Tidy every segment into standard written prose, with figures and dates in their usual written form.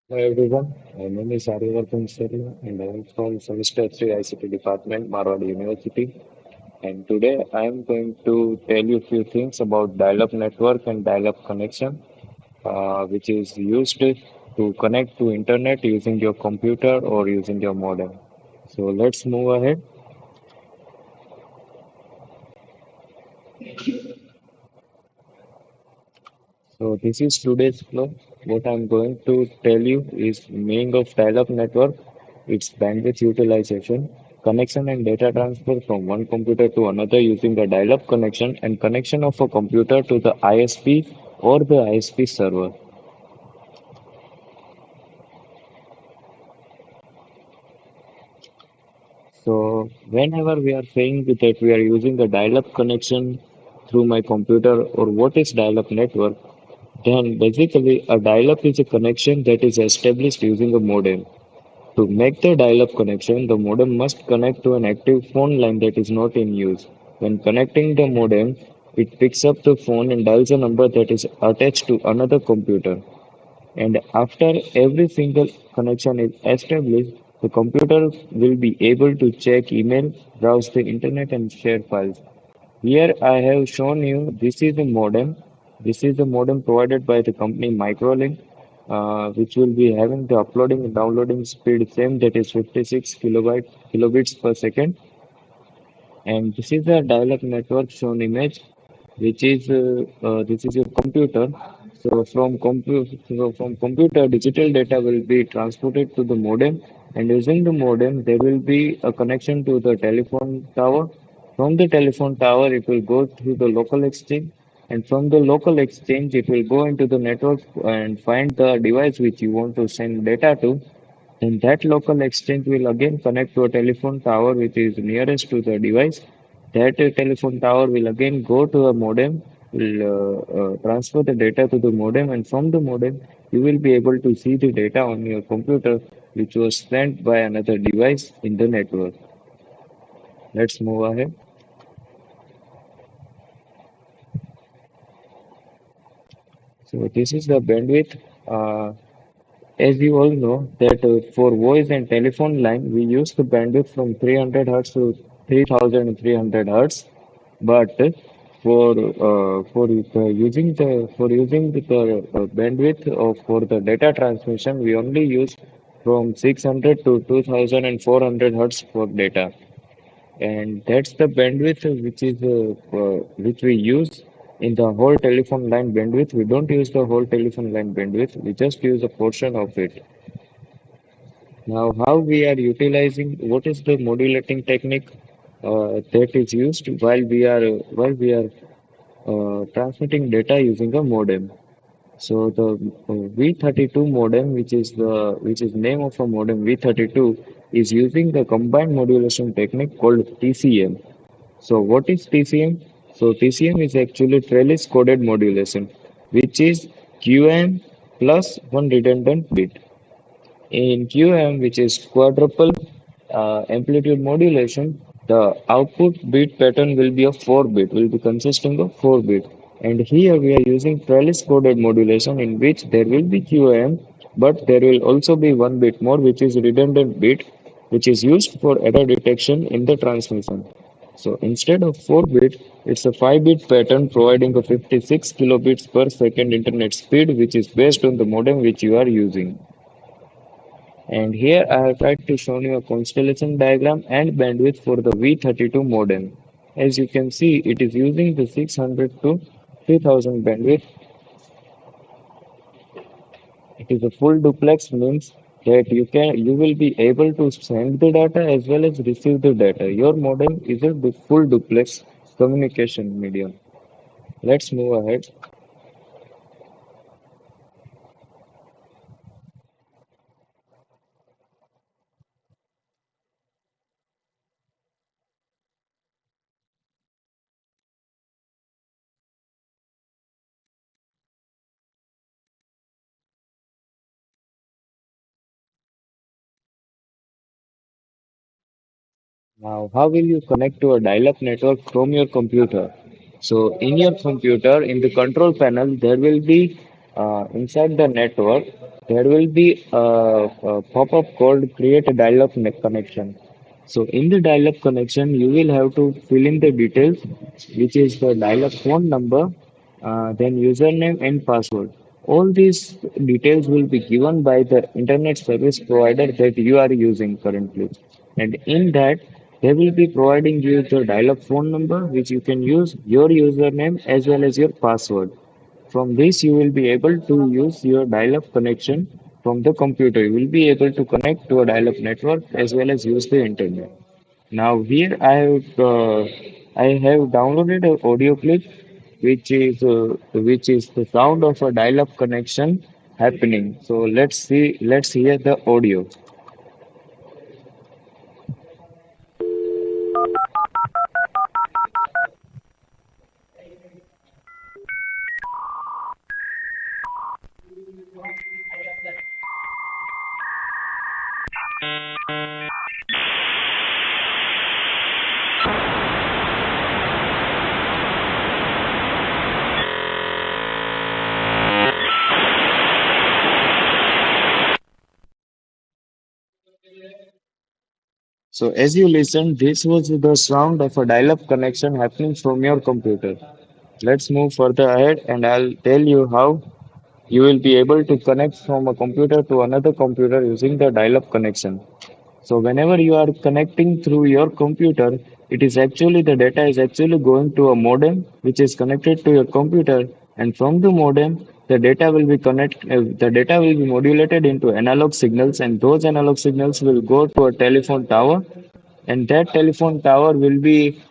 Hello everyone, my name is Aryavardhan Sharma and I am from Semester 3 ICT Department, Marwadi University. And today I am going to tell you a few things about dial-up network and dial-up connection, which is used to connect to internet using your computer or using your modem. So let's move ahead. So this is today's flow. What I'm going to tell you is meaning of dial-up network, its bandwidth utilization, connection and data transfer from one computer to another using a dial-up connection, and connection of a computer to the ISP or the ISP server. So whenever we are saying that we are using a dial-up connection through my computer, or what is dial-up network, then basically a dial-up is a connection that is established using a modem. To make the dial-up connection, the modem must connect to an active phone line that is not in use. When connecting the modem, it picks up the phone and dials a number that is attached to another computer. And after every single connection is established, the computer will be able to check email, browse the internet, and share files. Here I have shown you this is a modem. This is a modem provided by the company Microlink, which will be having the uploading and downloading speed same, that is 56 kilobits per second. And this is the dial-up network shown image, which is this is your computer. So from computer, digital data will be transported to the modem, and using the modem, there will be a connection to the telephone tower. From the telephone tower, it will go to the local exchange, and from the local exchange, it will go into the network and find the device which you want to send data to, and that local exchange will again connect to a telephone tower which is nearest to the device. That telephone tower will again go to a modem, will transfer the data to the modem, and from the modem, you will be able to see the data on your computer which was sent by another device in the network. Let's move ahead. So this is the bandwidth. Uh, As you all know, that for voice and telephone line, we use the bandwidth from 300 hertz to 3300 hertz. But for using the bandwidth of for the data transmission, we only use from 600 to 2400 hertz for data, and that's the bandwidth which we use in the whole telephone line bandwidth. We don't use the whole telephone line bandwidth. We just use a portion of it. Now, how we are utilizing, what is the modulating technique that is used while we are transmitting data using a modem. So the V32 modem, which is name of a modem V32, is using the combined modulation technique called TCM. So what is TCM? So TCM is actually trellis coded modulation, which is QM plus one redundant bit. In QM, which is quadruple amplitude modulation, the output bit pattern will be a 4 bit, will be consisting of 4 bit. And here we are using trellis coded modulation, in which there will be QM, but there will also be one bit more, which is redundant bit, which is used for error detection in the transmission. So instead of 4 bit, it's a 5 bit pattern providing a 56 kilobits per second internet speed, which is based on the modem which you are using. And here I have tried to show you a constellation diagram and bandwidth for the V32 modem. As you can see, it is using the 600 to 3000 bandwidth. It is a full duplex, means that you will be able to send the data as well as receive the data. Your modem is a full duplex communication medium. Let's move ahead. Now, how will you connect to a dial-up network from your computer? So, in your computer, in the control panel, there will be inside the network, there will be a pop-up called create a dial-up connection. So in the dial-up connection, you will have to fill in the details, which is the dial-up phone number, then username and password. All these details will be given by the internet service provider that you are using currently. And in that, they will be providing you the dial-up phone number, which you can use your username as well as your password. From this, you will be able to use your dial-up connection from the computer. You will be able to connect to a dial-up network as well as use the internet. Now here I have downloaded an audio clip which is the sound of a dial-up connection happening. So let's hear the audio. So as you listen, this was the sound of a dial-up connection happening from your computer. Let's move further ahead and I'll tell you how you will be able to connect from a computer to another computer using the dial-up connection. So whenever you are connecting through your computer, it is actually the data is actually going to a modem which is connected to your computer, and from the modem the data will be modulated into analog signals, and those analog signals will go to a telephone tower, and that telephone tower will be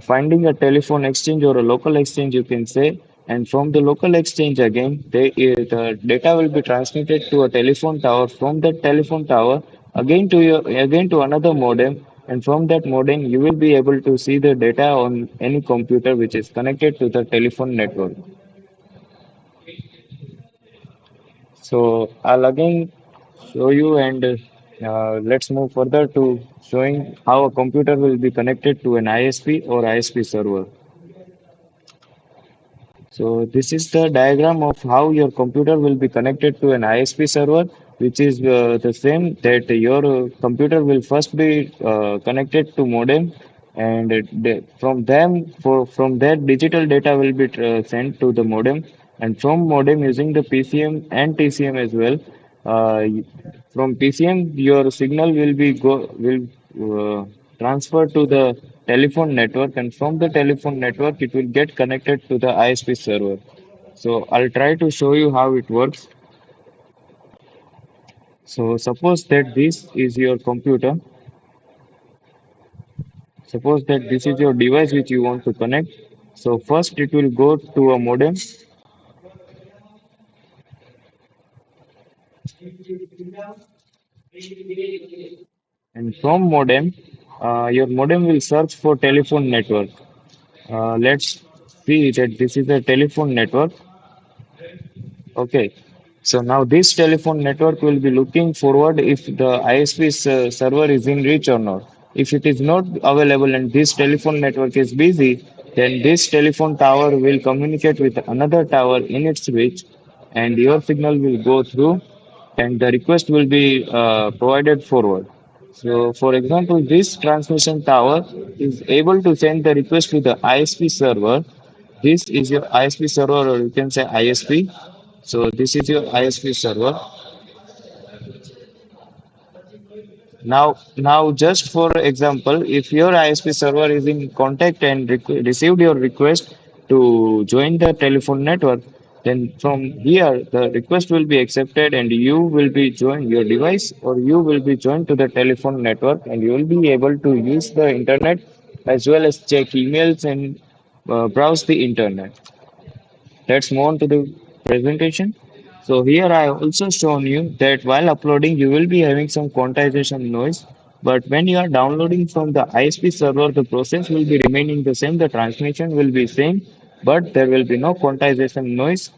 finding a telephone exchange or a local exchange, you can say. And from the local exchange again, the data will be transmitted to a telephone tower. From that telephone tower, again to another modem. And from that modem, you will be able to see the data on any computer which is connected to the telephone network. So I'll again show you and let's move further to showing how a computer will be connected to an ISP or ISP server. So this is the diagram of how your computer will be connected to an ISP server, which is the same that your computer will first be connected to modem, and from that digital data will be sent to the modem, and from modem using the PCM and TCM as well. Uh, from PCM, your signal will transfer to the telephone network, and from the telephone network, it will get connected to the ISP server. So I'll try to show you how it works. So suppose that this is your computer. Suppose that this is your device which you want to connect. So first it will go to a modem, and from modem, your modem will search for telephone network. Let's see that this is a telephone network. Okay. So now this telephone network will be looking forward if the ISP server is in reach or not. If it is not available and this telephone network is busy, then this telephone tower will communicate with another tower in its reach, and your signal will go through and the request will be provided forward. So, for example, this transmission tower is able to send the request to the ISP server. This is your ISP server, or you can say ISP. So, this is your ISP server. Now, just for example, if your ISP server is in contact and received your request to join the telephone network, then from here the request will be accepted and you will be joined your device or you will be joined to the telephone network and you will be able to use the internet as well as check emails and browse the internet. Let's move on to the presentation. So here I have also shown you that while uploading you will be having some quantization noise, but when you are downloading from the ISP server the process will be remaining the same, the transmission will be same, but there will be no quantization noise,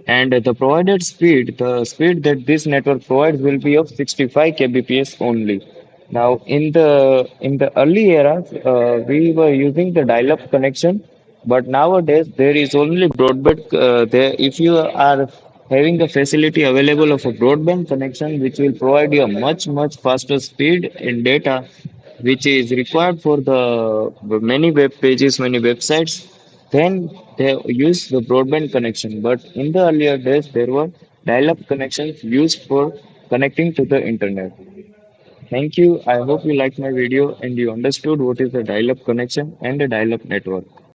and the provided speed, the speed that this network provides will be of 65 kbps only. Now in the early era we were using the dial-up connection, But nowadays there is only broadband. There, if you are having the facility available of a broadband connection, which will provide you a much faster speed in data, which is required for the many web pages, many websites, then they use the broadband connection. But in the earlier days, there were dial-up connections used for connecting to the internet. Thank you. I hope you liked my video and you understood what is a dial-up connection and a dial-up network.